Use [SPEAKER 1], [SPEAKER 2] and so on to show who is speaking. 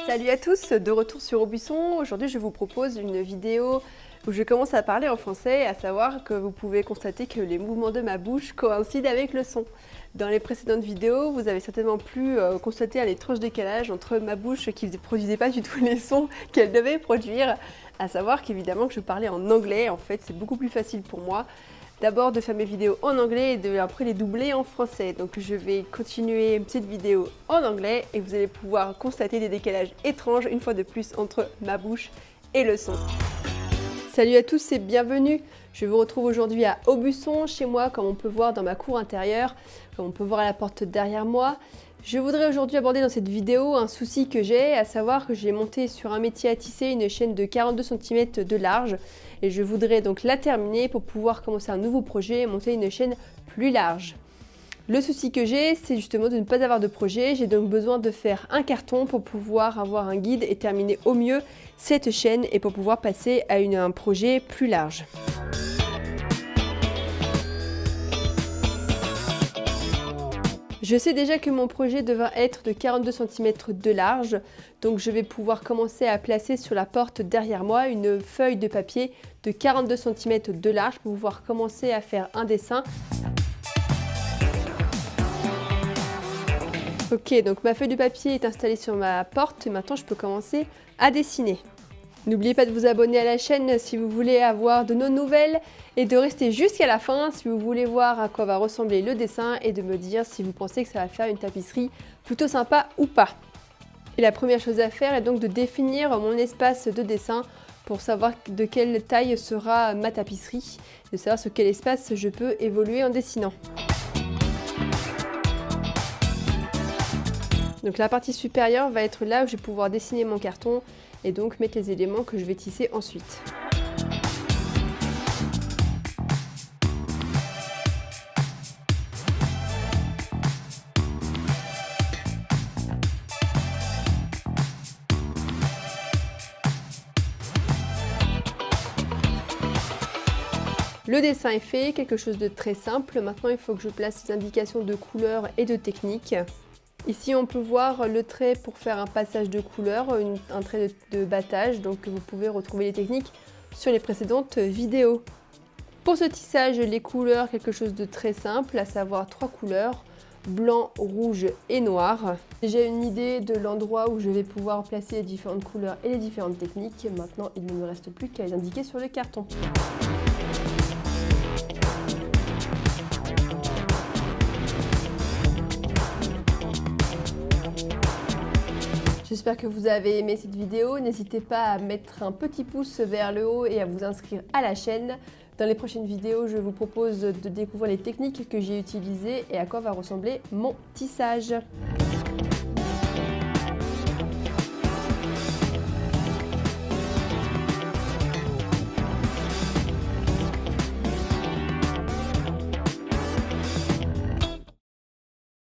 [SPEAKER 1] Salut à tous, de retour sur Aubusson. Aujourd'hui je vous propose une vidéo où je commence à parler en français, à savoir que vous pouvez constater que les mouvements de ma bouche coïncident avec le son. Dans les précédentes vidéos, vous avez certainement pu constater un étrange décalage entre ma bouche qui ne produisait pas du tout les sons qu'elle devait produire, à savoir qu'évidemment que je parlais en anglais. En fait, c'est beaucoup plus facile pour moi d'abord de faire mes vidéos en anglais et après les doubler en français. Donc je vais continuer cette vidéo en anglais et vous allez pouvoir constater des décalages étranges une fois de plus entre ma bouche et le son. Salut à tous et bienvenue. Je vous retrouve aujourd'hui à Aubusson, chez moi, comme on peut voir dans ma cour intérieure, comme on peut voir à la porte derrière moi. Je voudrais aujourd'hui aborder dans cette vidéo un souci que j'ai, à savoir que j'ai monté sur un métier à tisser une chaîne de 42 cm de large et je voudrais donc la terminer pour pouvoir commencer un nouveau projet et monter une chaîne plus large. Le souci que j'ai, c'est justement de ne pas avoir de projet. J'ai donc besoin de faire un carton pour pouvoir avoir un guide et terminer au mieux cette chaîne et pour pouvoir passer à un projet plus large. Je sais déjà que mon projet devra être de 42 cm de large, donc je vais pouvoir commencer à placer sur la porte derrière moi une feuille de papier de 42 cm de large pour pouvoir commencer à faire un dessin. Ok, donc ma feuille de papier est installée sur ma porte et maintenant je peux commencer à dessiner. N'oubliez pas de vous abonner à la chaîne si vous voulez avoir de nos nouvelles et de rester jusqu'à la fin si vous voulez voir à quoi va ressembler le dessin et de me dire si vous pensez que ça va faire une tapisserie plutôt sympa ou pas. Et la première chose à faire est donc de définir mon espace de dessin pour savoir de quelle taille sera ma tapisserie, de savoir sur quel espace je peux évoluer en dessinant. Donc la partie supérieure va être là où je vais pouvoir dessiner mon carton et donc mettre les éléments que je vais tisser ensuite. Le dessin est fait, quelque chose de très simple. Maintenant il faut que je place les indications de couleur et de technique. Ici on peut voir le trait pour faire un passage de couleur, un trait de battage, donc vous pouvez retrouver les techniques sur les précédentes vidéos. Pour ce tissage, les couleurs, quelque chose de très simple, à savoir 3 couleurs, blanc, rouge et noir. J'ai une idée de l'endroit où je vais pouvoir placer les différentes couleurs et les différentes techniques. Maintenant il ne me reste plus qu'à les indiquer sur le carton. J'espère que vous avez aimé cette vidéo. N'hésitez pas à mettre un petit pouce vers le haut et à vous inscrire à la chaîne. Dans les prochaines vidéos, je vous propose de découvrir les techniques que j'ai utilisées et à quoi va ressembler mon tissage.